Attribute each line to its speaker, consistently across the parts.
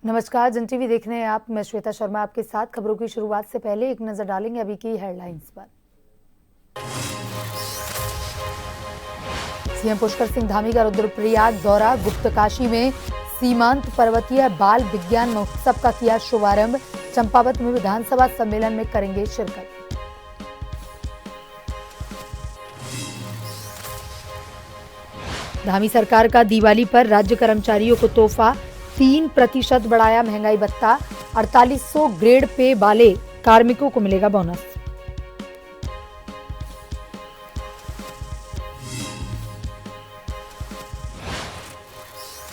Speaker 1: नमस्कार, जन टीवी देख रहे हैं आप। मैं श्वेता शर्मा आपके साथ। खबरों की शुरुआत से पहले एक नजर डालेंगे अभी की हेडलाइंस पर। सीएम पुष्कर सिंह धामी का रुद्रप्रयाग दौरा। गुप्तकाशी में सीमांत पर्वतीय बाल विज्ञान महोत्सव का किया शुभारंभ। चंपावत में विधानसभा सम्मेलन में करेंगे शिरकत। धामी सरकार का दिवाली पर राज्य कर्मचारियों को तोहफा। 3% बढ़ाया महंगाई भत्ता। 4800 ग्रेड पे वाले कार्मिकों को मिलेगा बोनस।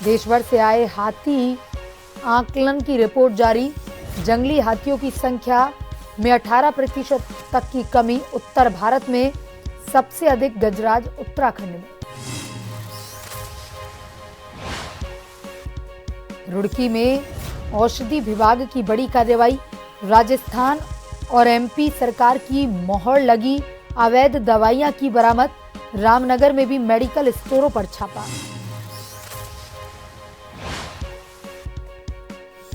Speaker 1: देश भर से आए हाथी आकलन की रिपोर्ट जारी। जंगली हाथियों की संख्या में 18% तक की कमी। उत्तर भारत में सबसे अधिक गजराज उत्तराखंड में। रुड़की में औषधि विभाग की बड़ी कार्रवाई। राजस्थान और एमपी सरकार की मोहर लगी। अवैध दवाइयां की बरामद। रामनगर में भी मेडिकल स्टोरों पर छापा।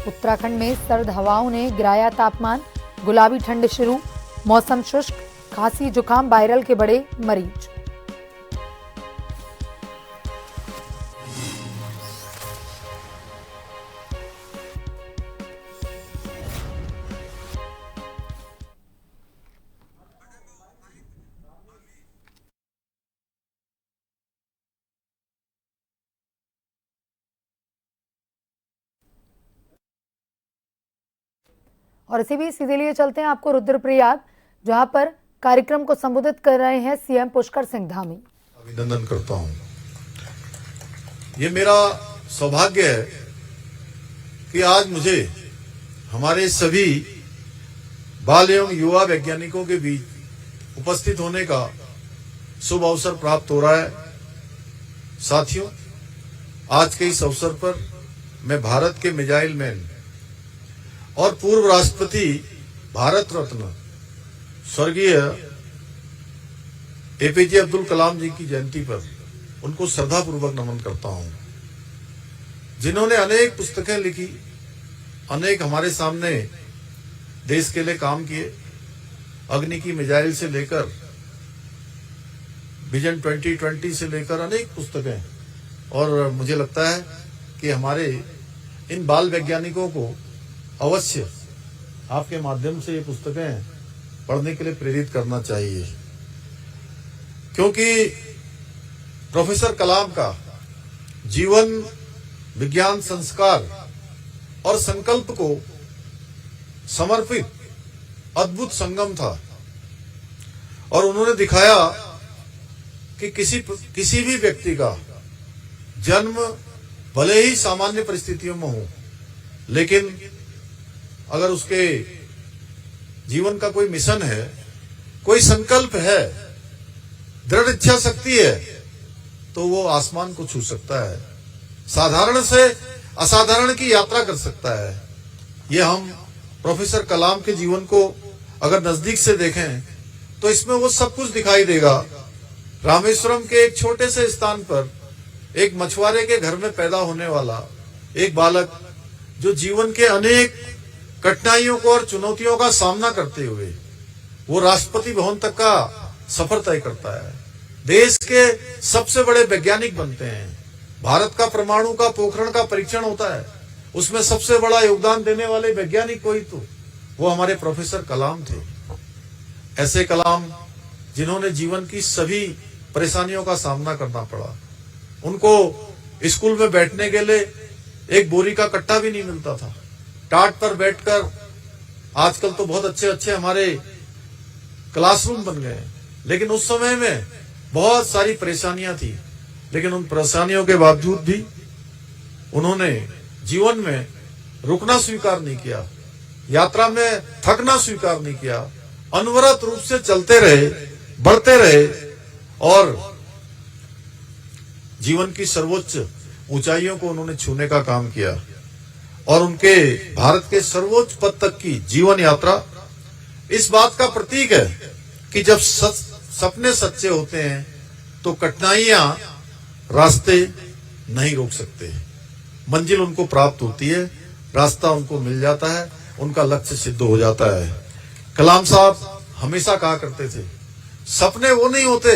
Speaker 1: उत्तराखंड में सर्द हवाओं ने गिराया तापमान। गुलाबी ठंड शुरू। मौसम शुष्क। खांसी जुकाम वायरल के बड़े मरीज। और इसी भी सीधे लिए चलते हैं आपको रुद्रप्रयाग, जहां पर कार्यक्रम को संबोधित कर रहे हैं सीएम पुष्कर सिंह धामी।
Speaker 2: अभिनंदन करता हूं। ये मेरा सौभाग्य है कि आज मुझे हमारे सभी बाल एवं युवा वैज्ञानिकों के बीच उपस्थित होने का शुभ अवसर प्राप्त हो रहा है। साथियों, आज के इस अवसर पर मैं भारत के मिसाइल मैन और पूर्व राष्ट्रपति भारत रत्न स्वर्गीय एपीजे अब्दुल कलाम जी की जयंती पर उनको श्रद्धापूर्वक नमन करता हूं, जिन्होंने अनेक पुस्तकें लिखी, अनेक हमारे सामने देश के लिए काम किए। अग्नि की मिसाइल से लेकर विजन 2020 से लेकर अनेक पुस्तकें। और मुझे लगता है कि हमारे इन बाल वैज्ञानिकों को अवश्य आपके माध्यम से ये पुस्तकें पढ़ने के लिए प्रेरित करना चाहिए, क्योंकि प्रोफेसर कलाम का जीवन विज्ञान, संस्कार और संकल्प को समर्पित अद्भुत संगम था। और उन्होंने दिखाया कि किसी भी व्यक्ति का जन्म भले ही सामान्य परिस्थितियों में हो, लेकिन अगर उसके जीवन का कोई मिशन है, कोई संकल्प है, दृढ़ इच्छा शक्ति है, तो वो आसमान को छू सकता है, साधारण से असाधारण की यात्रा कर सकता है। ये हम प्रोफेसर कलाम के जीवन को अगर नजदीक से देखें तो इसमें वो सब कुछ दिखाई देगा। रामेश्वरम के एक छोटे से स्थान पर एक मछुआरे के घर में पैदा होने वाला एक बालक, जो जीवन के अनेक कठिनाइयों को और चुनौतियों का सामना करते हुए वो राष्ट्रपति भवन तक का सफर तय करता है, देश के सबसे बड़े वैज्ञानिक बनते हैं। भारत का परमाणु का पोखरण का परीक्षण होता है, उसमें सबसे बड़ा योगदान देने वाले वैज्ञानिक कोई तो वो हमारे प्रोफेसर कलाम थे। ऐसे कलाम जिन्होंने जीवन की सभी परेशानियों का सामना करना पड़ा। उनको स्कूल में बैठने के लिए एक बोरी का कट्टा भी नहीं मिलता था। टाट पर बैठकर, आजकल तो बहुत अच्छे अच्छे हमारे क्लासरूम बन गए, लेकिन उस समय में बहुत सारी परेशानियां थी। लेकिन उन परेशानियों के बावजूद भी उन्होंने जीवन में रुकना स्वीकार नहीं किया, यात्रा में थकना स्वीकार नहीं किया, अनवरत रूप से चलते रहे, बढ़ते रहे और जीवन की सर्वोच्च ऊंचाइयों को उन्होंने छूने का काम किया। और उनके भारत के सर्वोच्च पद तक की जीवन यात्रा इस बात का प्रतीक है कि जब सपने सच्चे होते हैं तो कठिनाइयां रास्ते नहीं रोक सकते, मंजिल उनको प्राप्त होती है। रास्ता उनको मिल जाता है, उनका लक्ष्य सिद्ध हो जाता है। कलाम साहब हमेशा कहा करते थे, सपने वो नहीं होते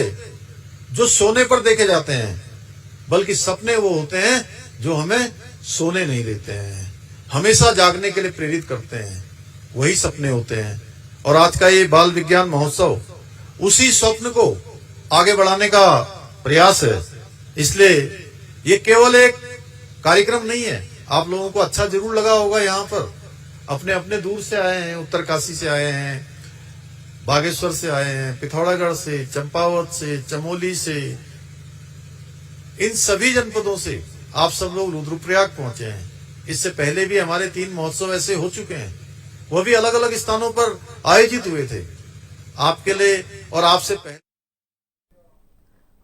Speaker 2: जो सोने पर देखे जाते हैं, बल्कि सपने वो होते हैं जो हमें सोने नहीं देते हैं, हमेशा जागने के लिए प्रेरित करते हैं, वही सपने होते हैं। और आज का ये बाल विज्ञान महोत्सव उसी स्वप्न को आगे बढ़ाने का प्रयास है। इसलिए ये केवल एक कार्यक्रम नहीं है। आप लोगों को अच्छा जरूर लगा होगा, यहाँ पर अपने अपने दूर से आए हैं, उत्तरकाशी से आए हैं, बागेश्वर से आए हैं, पिथौरागढ़ से, चंपावत से, चमोली से, इन सभी जनपदों से आप सब लोग रुद्रप्रयाग पहुंचे हैं। इससे पहले भी हमारे 3 महोत्सव ऐसे हो चुके हैं, वो भी अलग अलग स्थानों पर आयोजित हुए थे आपके लिए और आपसे पहले।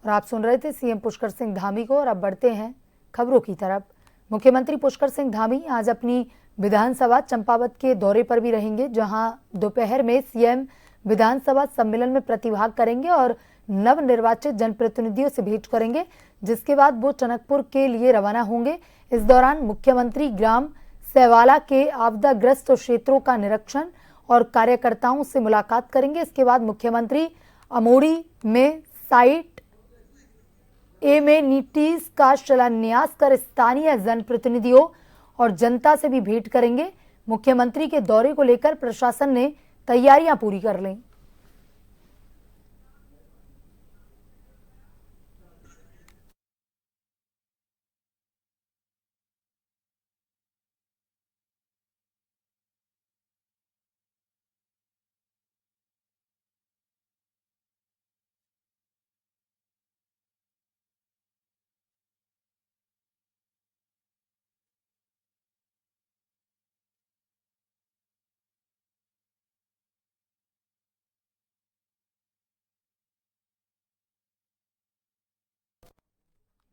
Speaker 1: और आप सुन रहे थे सीएम पुष्कर सिंह धामी को। और अब बढ़ते हैं खबरों की तरफ। मुख्यमंत्री पुष्कर सिंह धामी आज अपनी विधानसभा चंपावत के दौरे पर भी रहेंगे, जहां दोपहर में सीएम विधानसभा सम्मेलन में प्रतिभाग करेंगे और नवनिर्वाचित जनप्रतिनिधियों से भेंट करेंगे, जिसके बाद वो टनकपुर के लिए रवाना होंगे। इस दौरान मुख्यमंत्री ग्राम सेवाला के आपदाग्रस्त क्षेत्रों का निरीक्षण और कार्यकर्ताओं से मुलाकात करेंगे। इसके बाद मुख्यमंत्री अमोड़ी में साइट एमेनिटीज का शिलान्यास कर स्थानीय जनप्रतिनिधियों और जनता से भी भेंट करेंगे। मुख्यमंत्री के दौरे को लेकर प्रशासन ने तैयारियां पूरी कर ली।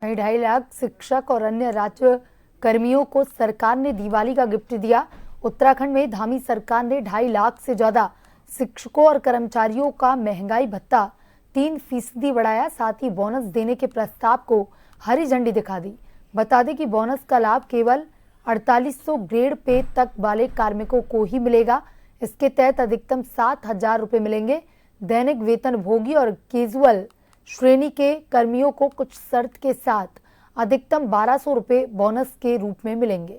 Speaker 1: वहीं 2.5 लाख शिक्षक और अन्य राज्य कर्मियों को सरकार ने दिवाली का गिफ्ट दिया। उत्तराखंड में धामी सरकार ने 2.5 लाख से ज्यादा शिक्षकों और कर्मचारियों का महंगाई भत्ता 3% बढ़ाया। साथ ही बोनस देने के प्रस्ताव को हरी झंडी दिखा दी। बता दें कि बोनस का लाभ केवल 4800 ग्रेड पे तक वाले कार्मिकों को ही मिलेगा। इसके तहत अधिकतम 7,000 रुपए मिलेंगे। दैनिक वेतन भोगी और कैजुअल श्रेणी के कर्मियों को कुछ शर्त के साथ अधिकतम 1200 रुपए बोनस के रूप में मिलेंगे।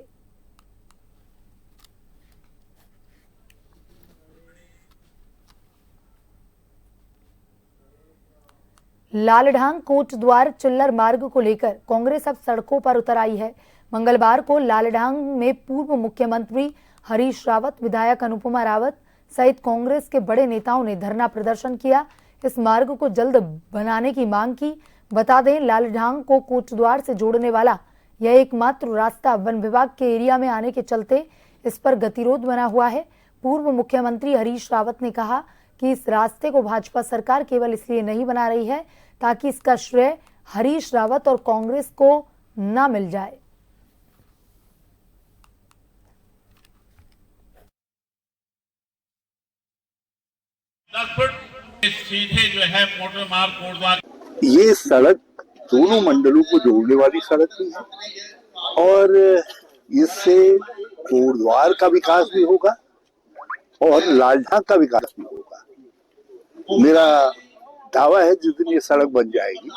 Speaker 1: लालढांग कोटद्वार चिल्लर मार्ग को लेकर कांग्रेस अब सड़कों पर उतर आई है। मंगलवार को लालढांग में पूर्व मुख्यमंत्री हरीश रावत, विधायक अनुपमा रावत सहित कांग्रेस के बड़े नेताओं ने धरना प्रदर्शन किया। इस मार्ग को जल्द बनाने की मांग की। बता दें, लालढांग को कोटद्वार से जोड़ने वाला यह एकमात्र रास्ता वन विभाग के एरिया में आने के चलते इस पर गतिरोध बना हुआ है। पूर्व मुख्यमंत्री हरीश रावत ने कहा कि इस रास्ते को भाजपा सरकार केवल इसलिए नहीं बना रही है ताकि इसका श्रेय हरीश रावत और कांग्रेस को न मिल जाए।
Speaker 3: सीधे जो है मोटर मार्ग कोटद्वार,
Speaker 4: ये सड़क दोनों मंडलों को जोड़ने वाली सड़क भी है और इससे कोटद्वार का विकास भी होगा और लालढांग का विकास भी होगा। मेरा दावा है जिस दिन ये सड़क बन जाएगी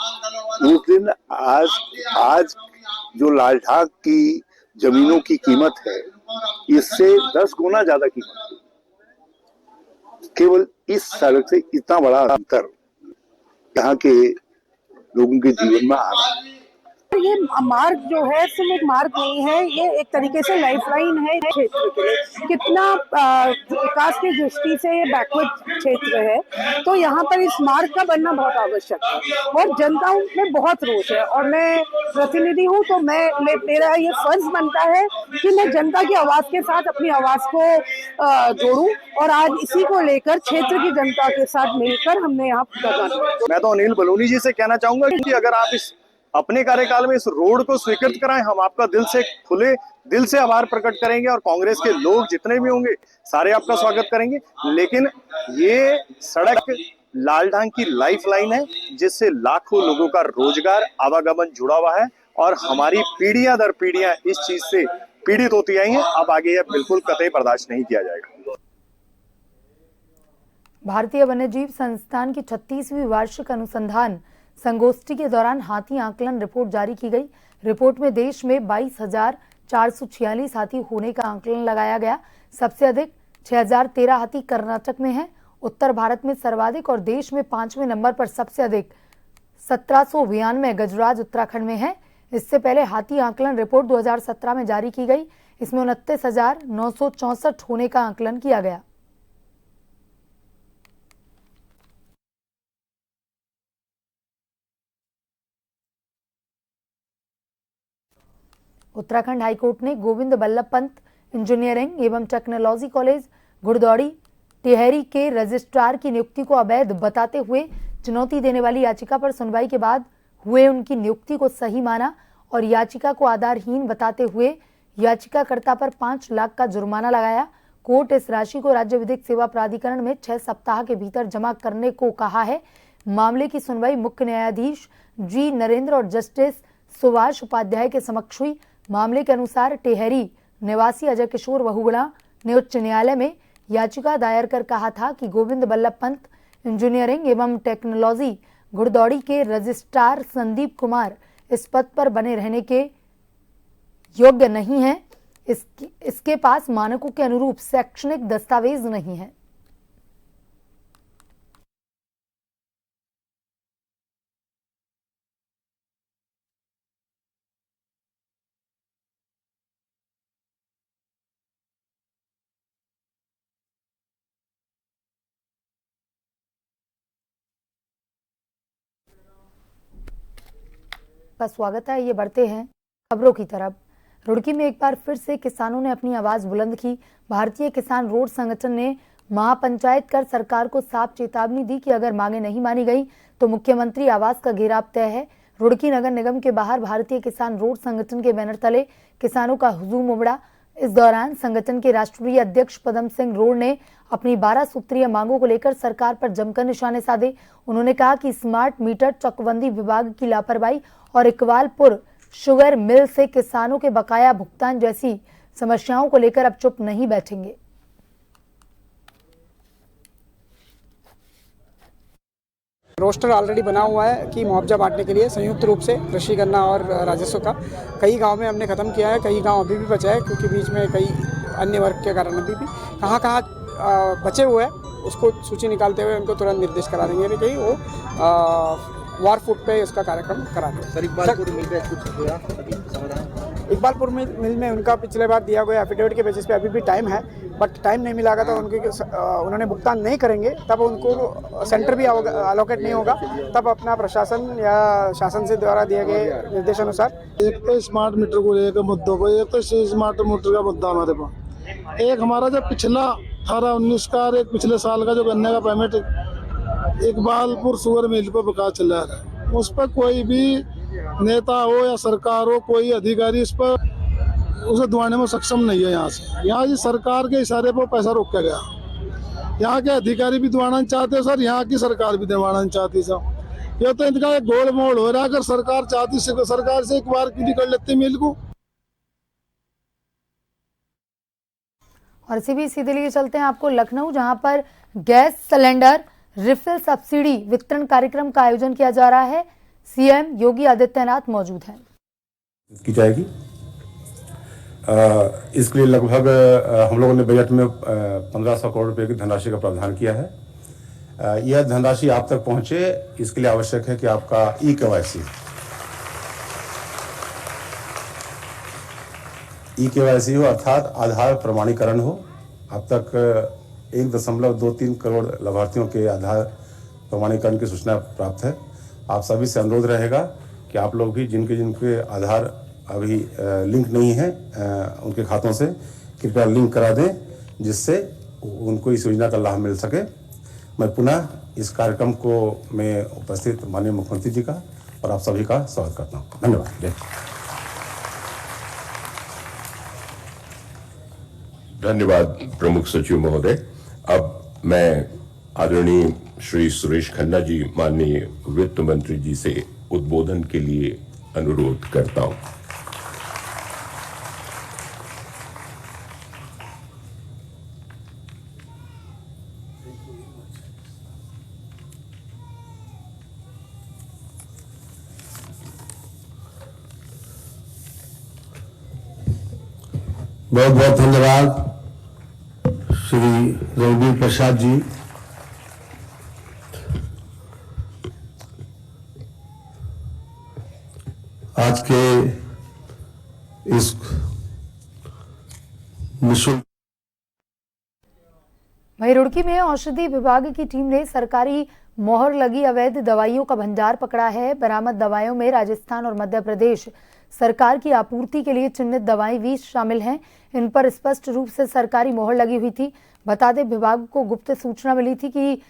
Speaker 4: उस दिन आज जो लालढांग की जमीनों की कीमत है इससे 10 गुना ज्यादा कीमत है। केवल इस सड़क से इतना बड़ा अंतर यहाँ के लोगों के जीवन में आ रहा है।
Speaker 5: ये मार्ग जो है सिर्फ एक मार्ग नहीं है, ये एक तरीके से लाइफलाइन है क्षेत्र के लिए। कितना विकास की दृष्टि से ये बैकवर्ड क्षेत्र है, तो यहाँ पर इस मार्ग का बनना बहुत आवश्यक है और जनता में बहुत रोष है। और मैं प्रतिनिधि हूँ तो मेरा ये फर्ज बनता है कि मैं जनता की आवाज के साथ अपनी आवाज को जोड़ूं और आज इसी को लेकर क्षेत्र की जनता के साथ मिलकर हमने यहाँ
Speaker 4: मैं तो अनिल बलूनी जी से कहना चाहूंगा कि अगर आप इस अपने कार्यकाल में इस रोड को स्वीकृत कराएं, हम आपका दिल से खुले दिल से आभार प्रकट करेंगे और कांग्रेस के लोग जितने भी होंगे सारे आपका स्वागत करेंगे। लेकिन ये सड़क लालढांग की लाइफलाइन है जिससे लाखों लोगों का रोजगार आवागमन जुड़ा हुआ है और हमारी पीढ़ियां दर पीढ़ियां इस चीज से
Speaker 6: पीड़ित होती आई हैं। अब आगे यह बिल्कुल कतई बर्दाश्त नहीं किया जाएगा।
Speaker 1: भारतीय वन्यजीव संस्थान की 36वीं वार्षिक अनुसंधान संगोष्ठी के दौरान हाथी आकलन रिपोर्ट जारी की गई। रिपोर्ट में देश में 22,446 हाथी होने का आकलन लगाया गया। सबसे अधिक 6,013 हाथी कर्नाटक में हैं। उत्तर भारत में सर्वाधिक और देश में 5वें नंबर पर सबसे अधिक 1792 गजराज उत्तराखंड में है। इससे पहले हाथी आकलन रिपोर्ट 2017 में जारी की गई। इसमें 29,964 होने का आकलन किया गया। उत्तराखंड हाईकोर्ट ने गोविंद बल्लभ पंत इंजीनियरिंग एवं टेक्नोलॉजी कॉलेज गुड़दौड़ी टिहरी के रजिस्ट्रार की नियुक्ति को अवैध बताते हुए चुनौती देने वाली याचिका पर सुनवाई के बाद हुए उनकी नियुक्ति को सही माना और याचिका को आधारहीन बताते हुए याचिकाकर्ता पर 5 लाख का जुर्माना लगाया। कोर्ट इस राशि को राज्य विधिक सेवा प्राधिकरण में 6 सप्ताह के भीतर जमा करने को कहा है। मामले की सुनवाई मुख्य न्यायाधीश जी नरेंद्र और जस्टिस सुभाष उपाध्याय के समक्ष हुई। मामले के अनुसार टिहरी निवासी अजय किशोर बहुगुणा ने उच्च न्यायालय में याचिका दायर कर कहा था कि गोविंद बल्लभ पंत इंजीनियरिंग एवं टेक्नोलॉजी गुड़दौड़ी के रजिस्ट्रार संदीप कुमार इस पद पर बने रहने के योग्य नहीं है। इसके पास मानकों के अनुरूप शैक्षणिक दस्तावेज नहीं है। का स्वागत है। ये बढ़ते हैं खबरों की तरफ। रुड़की में एक बार फिर से किसानों ने अपनी आवाज बुलंद की। भारतीय किसान रोड संगठन ने महापंचायत कर सरकार को साफ चेतावनी दी कि अगर मांगे नहीं मानी गई तो मुख्यमंत्री आवास का घेराव तय है। रुड़की नगर निगम के बाहर भारतीय किसान रोड संगठन के बैनर तले किसानों का हुजूम उमड़ा। इस दौरान संगठन के राष्ट्रीय अध्यक्ष पदम सिंह रोड ने अपनी 12 सूत्रीय मांगों को लेकर सरकार पर जमकर निशाने साधे। उन्होंने कहा कि स्मार्ट मीटर, चकबंदी विभाग की लापरवाही और इकबालपुर शुगर मिल से किसानों के बकाया भुगतान जैसी समस्याओं को लेकर अब चुप नहीं बैठेंगे।
Speaker 7: रोस्टर ऑलरेडी बना हुआ है कि मुआवजा बांटने के लिए संयुक्त रूप से कृषि गन्ना और राजस्व का कई गांव में हमने ख़त्म किया है, कई गांव अभी भी बचा है क्योंकि बीच में कई अन्य वर्ग के कारण अभी भी कहाँ बचे हुए हैं उसको सूची निकालते हुए उनको तुरंत निर्देश करा देंगे कि कहीं वो वार फुट पे इसका कार्यक्रम करा दें।
Speaker 8: सर इकबालपुर मिल में कुछ हुआ अभी समाधान?
Speaker 7: इकबालपुर मिल में उनका पिछले बार दिया गया एफिडेविट के बेसिस पे अभी भी टाइम है, बट टाइम नहीं मिला तो उन्होंने भुगतान नहीं करेंगे तब उनको सेंटर भी अलोकेट नहीं होगा, तब अपना प्रशासन या शासन से द्वारा दिए गए निर्देशानुसार।
Speaker 9: एक तो स्मार्ट मीटर को लेकर मुद्दों को, एक तो स्मार्ट मीटर का मुद्दा हमारे पास, एक हमारा जो पिछला 18-19 का और एक पिछले साल का जो गन्ने का पेमेंट इकबालपुर शुगर मिल पर बकाया चल रहा है, उस पर कोई भी नेता हो या सरकार हो, कोई अधिकारी इस पर उसे दिवाने में सक्षम नहीं है। यहाँ की सरकार के इशारे पर पैसा रोका गया। यहाँ के अधिकारी भी दिवाना चाहते सर, यहाँ की सरकार भी दिवाना चाहती सर। ये तो इनका एक गोल मोड़ हो रहा है। अगर सरकार चाहती सरकार से एक बार क्यों कर लेते मिल को।
Speaker 1: और सीधे लिए चलते हैं आपको लखनऊ, जहां पर गैस सिलेंडर रिफिल सब्सिडी वितरण कार्यक्रम का आयोजन किया जा रहा है। सीएम योगी आदित्यनाथ मौजूद हैं।
Speaker 10: की जाएगी इसके लिए लगभग हम लोगों ने बजट में 1500 करोड़ रुपए की धनराशि का प्रावधान किया है। यह धनराशि आप तक पहुंचे इसके लिए आवश्यक है कि आपका ई-केवाईसी हो, अर्थात आधार प्रमाणीकरण हो। अब तक 1.23 करोड़ लाभार्थियों के आधार प्रमाणीकरण की सूचना प्राप्त है। आप सभी से अनुरोध रहेगा कि आप लोग भी जिनके आधार अभी लिंक नहीं है उनके खातों से कृपया लिंक करा दें, जिससे उनको इस योजना का लाभ मिल सके। मैं पुनः इस कार्यक्रम को मैं उपस्थित माननीय मुख्यमंत्री जी का और आप सभी का स्वागत करता हूँ। धन्यवाद।
Speaker 11: धन्यवाद प्रमुख सचिव महोदय। अब मैं आदरणीय श्री सुरेश खन्ना जी माननीय वित्त मंत्री जी से उद्बोधन के लिए अनुरोध करता हूं।
Speaker 10: बहुत बहुत धन्यवाद श्री रघुवीर प्रसाद जी। आज के इस निःशुल्क।
Speaker 1: वहीं रुड़की में औषधि विभाग की टीम ने सरकारी मोहर लगी अवैध दवाइयों का भंडार पकड़ा है। बरामद दवाइयों में राजस्थान और मध्य प्रदेश सरकार की आपूर्ति के लिए चिन्हित दवाएं भी शामिल हैं। इन पर स्पष्ट रूप से सरकारी मोहर लगी हुई थी। बता दें, विभाग को गुप्त सूचना मिली थी कि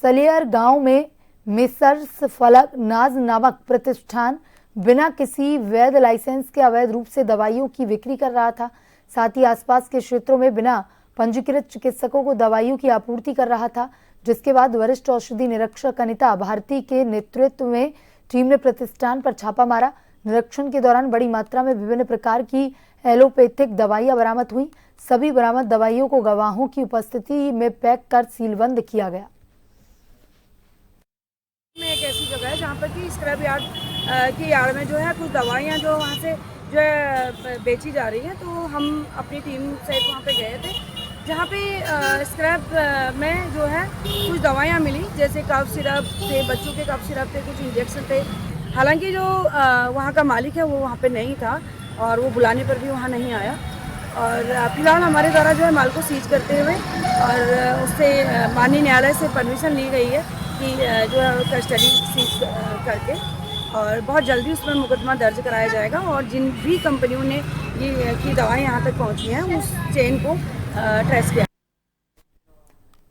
Speaker 1: सलियर गांव में मेसर्स फलक नाज नामक प्रतिष्ठान बिना किसी वैध लाइसेंस के अवैध रूप से दवाइयों की बिक्री कर रहा था। साथ ही आसपास के क्षेत्रों में बिना पंजीकृत चिकित्सकों को दवाइयों की आपूर्ति कर रहा था, जिसके बाद वरिष्ठ औषधि निरीक्षक अनिता भारती के नेतृत्व में टीम ने प्रतिष्ठान पर छापा मारा। निरीक्षण के दौरान बड़ी मात्रा में विभिन्न प्रकार की एलोपैथिक दवाइयां बरामद हुई। सभी बरामद दवाइयों को गवाहों की उपस्थिति में पैक कर सीलबंद किया गया।
Speaker 5: एक ऐसी जगह है जहाँ पर कि स्क्रैप यार्ड की यार्ड में जो है कुछ दवाइयाँ जो वहाँ से जो है बेची जा रही हैं, तो हम अपनी टीम से वहाँ पे गए थे, जहाँ पे स्क्रैप में जो है कुछ दवाइयाँ मिली, जैसे कफ सिरप थे, बच्चों के कफ सिरप थे, कुछ इंजेक्शन थे। हालांकि जो वहाँ का मालिक है वो वहाँ पे नहीं था और वो बुलाने पर भी वहाँ नहीं आया। और फिलहाल हमारे द्वारा जो है माल को सीज करते हुए और उससे माननीय न्यायालय से परमिशन ली गई है कि जो है कस्टडी सीज करके और बहुत जल्दी उसमें मुकदमा दर्ज कराया जाएगा और जिन भी कंपनियों ने ये की दवाएं यहाँ तक पहुँची हैं उस चेन को ट्रेस किया।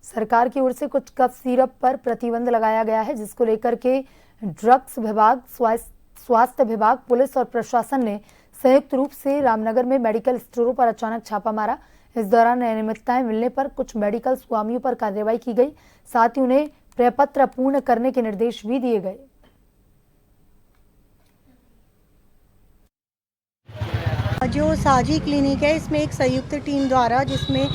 Speaker 1: सरकार की ओर से कुछ कफ सिरप पर प्रतिबंध लगाया गया है, जिसको लेकर के ड्रग्स विभाग, स्वास्थ्य विभाग, पुलिस और प्रशासन ने संयुक्त रूप से रामनगर में मेडिकल स्टोरों पर अचानक छापा मारा। इस दौरान अनियमितताएं मिलने पर कुछ मेडिकल स्वामियों पर कार्रवाई की गई। साथ ही उन्हें प्रपत्र पूर्ण करने के निर्देश भी दिए गए।
Speaker 12: जो साजी क्लिनिक है, इसमें एक संयुक्त टीम द्वारा, जिसमें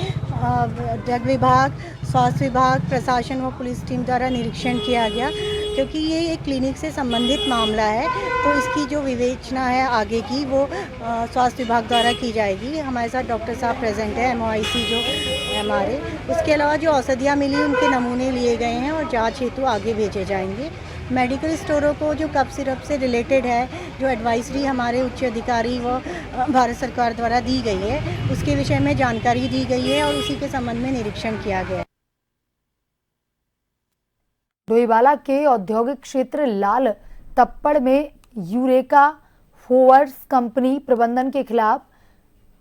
Speaker 12: ड्रग विभाग, स्वास्थ्य विभाग, प्रशासन व पुलिस टीम द्वारा निरीक्षण किया गया। क्योंकि ये एक क्लिनिक से संबंधित मामला है, तो इसकी जो विवेचना है आगे की वो स्वास्थ्य विभाग द्वारा की जाएगी। हमारे साथ डॉक्टर साहब प्रेजेंट है, MOIC जो हमारे। उसके अलावा जो औषधियाँ मिली उनके नमूने लिए गए हैं और जाँच हेतु आगे भेजे जाएंगे। मेडिकल स्टोरों को जो कफ सिरप से रिलेटेड है, जो एडवाइजरी हमारे उच्च अधिकारी व भारत सरकार द्वारा दी गई है, उसके विषय में जानकारी दी गई है और उसी के संबंध में निरीक्षण किया गया है।
Speaker 1: डोईवाला के औद्योगिक क्षेत्र लाल तप्पड़ में यूरेका फोवर्स कंपनी प्रबंधन के खिलाफ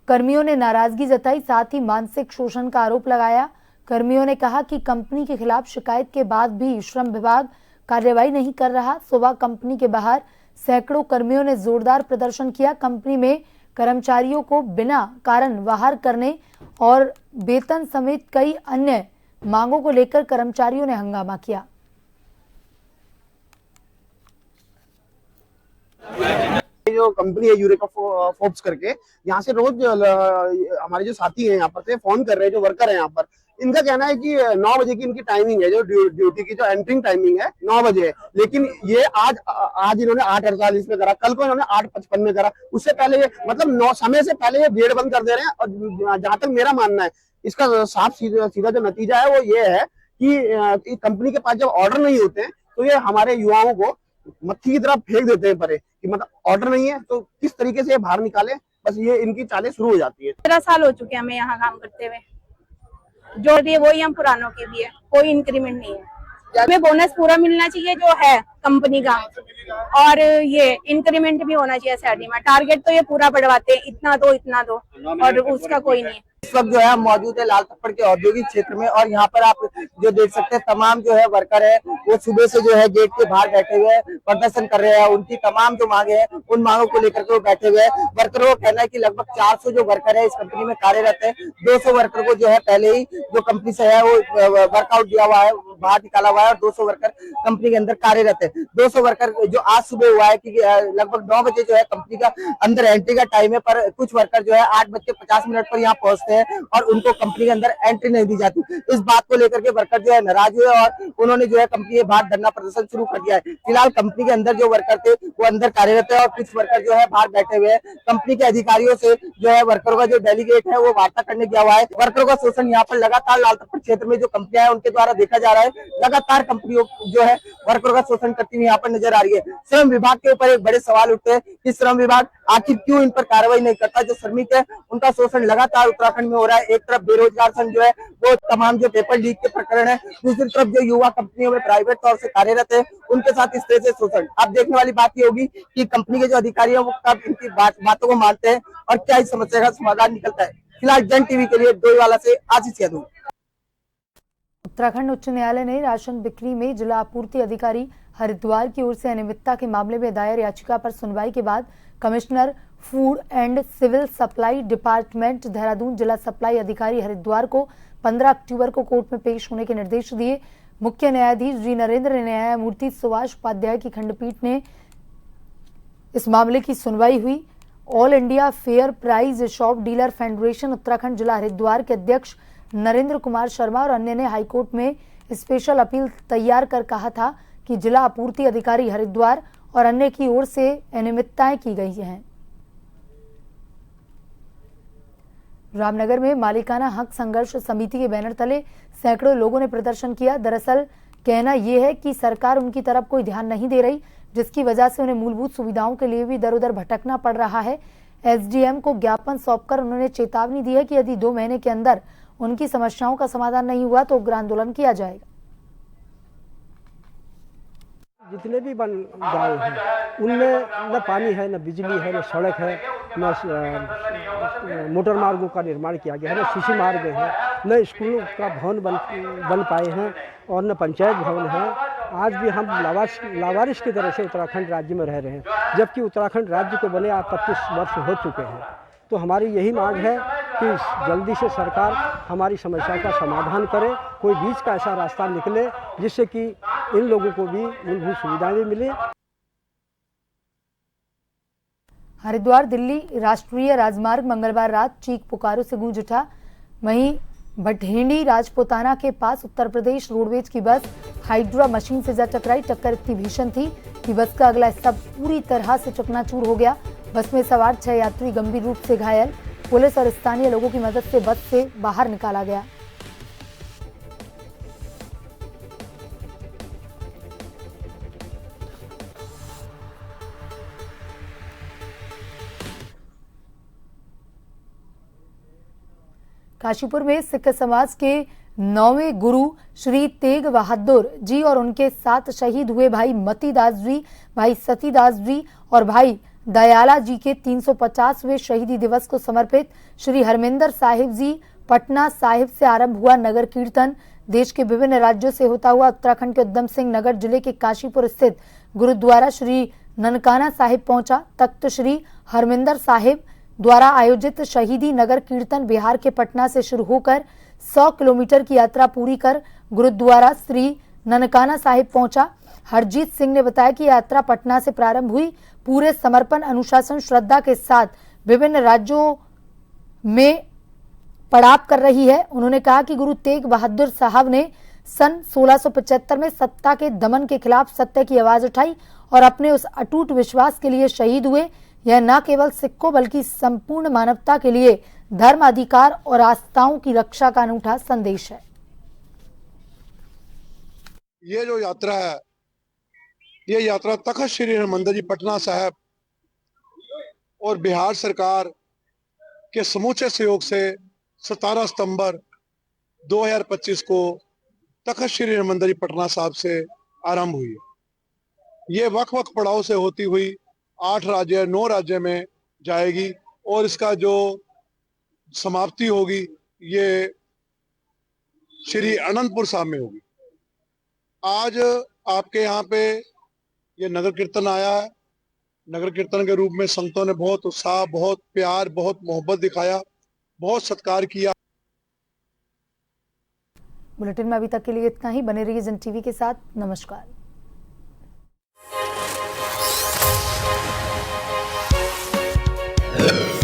Speaker 1: कर्मियों ने नाराजगी जताई। साथ ही मानसिक शोषण का आरोप लगाया। कर्मियों ने कहा कि कंपनी के खिलाफ शिकायत के बाद भी श्रम विभाग कार्रवाई नहीं कर रहा। सुबह कंपनी के बाहर सैकड़ों कर्मियों ने जोरदार प्रदर्शन किया। कंपनी में कर्मचारियों को बिना कारण बाहर करने और वेतन समेत कई अन्य मांगों को लेकर कर्मचारियों ने हंगामा किया।
Speaker 13: जो कंपनी है यूरेका फोर्ब्स करके, यहाँ से रोज हमारे जो साथी हैं यहाँ पर से फोन कर रहे हैं, जो वर्कर हैं यहाँ पर, इनका कहना है कि 9 बजे की इनकी टाइमिंग है, जो ड्यूटी की जो एंट्रिंग टाइमिंग है 9 बजे है, लेकिन ये आज इन्होंने 8:48 में करा, कल को इन्होंने 8:55 में करा। उससे पहले ये मतलब 9 समय से पहले ये गेट बंद कर दे रहे हैं। और जहां तक मेरा मानना है, इसका साफ सीधा जो नतीजा है वो ये है कि कंपनी के पास जब ऑर्डर नहीं होते हैं तो ये हमारे युवाओं को मक्खी की तरह फेंक देते हैं परे, कि मतलब ऑर्डर नहीं है तो किस तरीके से बाहर निकाले, बस ये इनकी चालें शुरू हो जाती है।
Speaker 5: 13 साल हो चुके हैं हमें यहाँ काम करते हुए, जो दिए वही हम पुरानों के दिए, कोई इंक्रीमेंट नहीं है। हमें बोनस पूरा मिलना चाहिए जो है कंपनी का, और ये इंक्रीमेंट भी होना चाहिए सैलरी में। टारगेट तो ये पूरा बढ़वाते हैं, इतना दो, और उसका कोई नहीं है।
Speaker 8: इस वक्त जो है हम मौजूद है लाल तप्पड़ के औद्योगिक क्षेत्र में, और यहाँ पर आप जो देख सकते हैं तमाम जो है वर्कर है वो सुबह से जो है गेट के बाहर बैठे हुए हैं, प्रदर्शन कर रहे हैं। उनकी तमाम जो मांगे हैं उन मांगों को लेकर के वो बैठे हुए हैं। वर्करों का कहना है कि लगभग 400 जो वर्कर है इस कंपनी में कार्यरत है। 200 वर्कर को जो है पहले ही जो कंपनी से है वो वर्कआउट दिया हुआ है, बाहर निकाला हुआ है, और 200 वर्कर कंपनी के अंदर कार्यरत है। 200 वर्कर जो आज सुबह हुआ है कि लगभग 9 बजे जो है कंपनी का अंदर एंट्री का टाइम है, पर कुछ वर्कर जो है 8:50 पर यहाँ पहुंचते हैं और उनको कंपनी के अंदर एंट्री नहीं दी जाती। इस बात को लेकर के वर्कर जो है नाराज हुए और उन्होंने जो है कंपनी के बाहर धरना प्रदर्शन शुरू कर दिया है। फिलहाल कंपनी के अंदर जो वर्कर थे वो अंदर कार्यरत है और कुछ वर्कर जो है बाहर बैठे हुए हैं। कंपनी के अधिकारियों से जो है वर्करों का जो डेलीगेट है वो वार्ता करने गया हुआ है। वर्करों का शोषण यहाँ पर लगातार लाल तप्पड़ क्षेत्र में जो कंपनियां हैं उनके द्वारा देखा जा रहा है। लगातार कंपनियों जो है वर्करों का शोषण करती हुई यहाँ पर नजर आ रही है। श्रम विभाग के ऊपर एक बड़े सवाल उठते हैं कि श्रम विभाग आखिर क्यों इन पर कार्रवाई नहीं करता। जो श्रमिक है उनका शोषण लगातार उत्तराखंड में हो रहा है। एक तरफ बेरोजगार संघ जो है वो तमाम जो पेपर लीक के प्रकरण है, दूसरी तरफ जो युवा कंपनियों में प्राइवेट तौर से कार्यरत है उनके साथ इस तरह से शोषण। अब देखने वाली बात ये होगी कि कंपनी के जो अधिकारी हैं वो कब इनकी बातों को मानते हैं और क्या इस समस्या का समाधान निकलता है। फिलहाल जन टीवी के लिए डोईवाला से आशीष यादव।
Speaker 1: उत्तराखंड उच्च न्यायालय ने राशन बिक्री में जिला आपूर्ति अधिकारी हरिद्वार की ओर से अनियमितता के मामले में दायर याचिका पर सुनवाई के बाद commissioner food and civil supply department Dehradun जिला सप्लाई अधिकारी हरिद्वार को 15 अक्टूबर को कोर्ट में पेश होने के निर्देश दिए। मुख्य न्यायाधीश जी नरेंद्र न्यायमूर्ति सुभाष उपाध्याय की खंडपीठ ने इस मामले की सुनवाई हुई। All India fair price shop dealer federation Uttarakhand जिला हरिद्वार के अध्यक्ष नरेंद्र कुमार शर्मा और अन्य ने हाईकोर्ट में स्पेशल अपील तैयार कर कहा था कि जिला आपूर्ति अधिकारी हरिद्वार और अन्य की ओर से अनियमितताएं की गई हैं। रामनगर में मालिकाना हक संघर्ष समिति के बैनर तले सैकड़ों लोगों ने प्रदर्शन किया। दरअसल कहना यह है कि सरकार उनकी तरफ कोई ध्यान नहीं दे रही, जिसकी वजह से उन्हें मूलभूत सुविधाओं के लिए भी इधर उधर भटकना पड़ रहा है। एसडीएम को ज्ञापन सौंपकर उन्होंने चेतावनी दी है कि यदि 2 महीने के अंदर उनकी समस्याओं का समाधान नहीं हुआ तो उग्र आंदोलन किया जाएगा।
Speaker 14: जितने भी वन गाँव हैं उनमें न पानी है, न बिजली है, न सड़क है, न मोटर मार्गों का निर्माण किया गया है, न शिशु मार्ग है, न स्कूलों का भवन बन पाए हैं और न पंचायत भवन है। आज भी हम लावारिस की तरह से उत्तराखंड राज्य में रह रहे हैं, जबकि उत्तराखंड राज्य को बने आज 25 वर्ष हो चुके हैं। तो हमारी यही मांग है कि जल्दी से सरकार हमारी समस्याओं का समाधान करे, कोई बीच का ऐसा रास्ता निकले जिससे कि इन लोगों को भी मूलभूत सुविधाएं भी मिले।
Speaker 1: हरिद्वार दिल्ली राष्ट्रीय राजमार्ग मंगलवार रात चीख पुकारों से गूंज उठा। वहीं भटेंडी राजपुताना के पास उत्तर प्रदेश रोडवेज की बस हाइड्रा मशीन से जा टकराई। टक्कर इतनी भीषण थी कि बस का अगला हिस्सा पूरी तरह से चकनाचूर हो गया। बस में सवार 6 यात्री गंभीर रूप से घायल। पुलिस और स्थानीय लोगों की मदद से बस से बाहर निकाला गया। काशीपुर में सिख समाज के 9वें गुरु श्री तेग बहादुर जी और उनके साथ शहीद हुए भाई मतीदास जी, भाई सतीदास जी और भाई दयाला जी के 350वें शहीदी दिवस को समर्पित श्री हरमिंदर साहिब जी पटना साहिब से आरंभ हुआ नगर कीर्तन देश के विभिन्न राज्यों से होता हुआ उत्तराखंड के उधम सिंह नगर जिले के काशीपुर स्थित गुरुद्वारा श्री ननकाना साहिब पहुंचा। तख्त श्री हरमिंदर साहिब द्वारा आयोजित शहीदी नगर कीर्तन बिहार के पटना से शुरू होकर 100 किलोमीटर की यात्रा पूरी कर गुरुद्वारा श्री ननकाना साहिब पहुंचा। हरजीत सिंह ने बताया कि यात्रा पटना से प्रारंभ हुई, पूरे समर्पण अनुशासन श्रद्धा के साथ विभिन्न राज्यों में पड़ाव कर रही है। उन्होंने कहा कि गुरु तेग बहादुर साहब ने सन 1675 में सत्ता के दमन के खिलाफ सत्य की आवाज उठाई और अपने उस अटूट विश्वास के लिए शहीद हुए। यह न केवल सिखों बल्कि संपूर्ण मानवता के लिए धर्म, अधिकार और आस्थाओं की रक्षा का अनूठा संदेश है।
Speaker 15: ये जो यात्रा है, ये यात्रा तख्त श्री हरमंदिर जी पटना साहिब और बिहार सरकार के समूचे सहयोग से 17 सितंबर 2025 को तख्त श्री हरमंदिर जी पटना साहिब से आरंभ हुई। ये वक्-वक् पड़ाव से होती हुई 9 राज्य में जाएगी और इसका जो समाप्ति होगी ये श्री अनंतपुर साहिब में होगी। आज आपके यहाँ पे ये नगर कीर्तन आया है। नगर कीर्तन के रूप में संतों ने बहुत उत्साह, बहुत प्यार, बहुत मोहब्बत दिखाया, बहुत सत्कार किया।
Speaker 1: बुलेटिन में अभी तक के लिए इतना ही। बने रहिए जन टीवी के साथ। नमस्कार।
Speaker 16: है।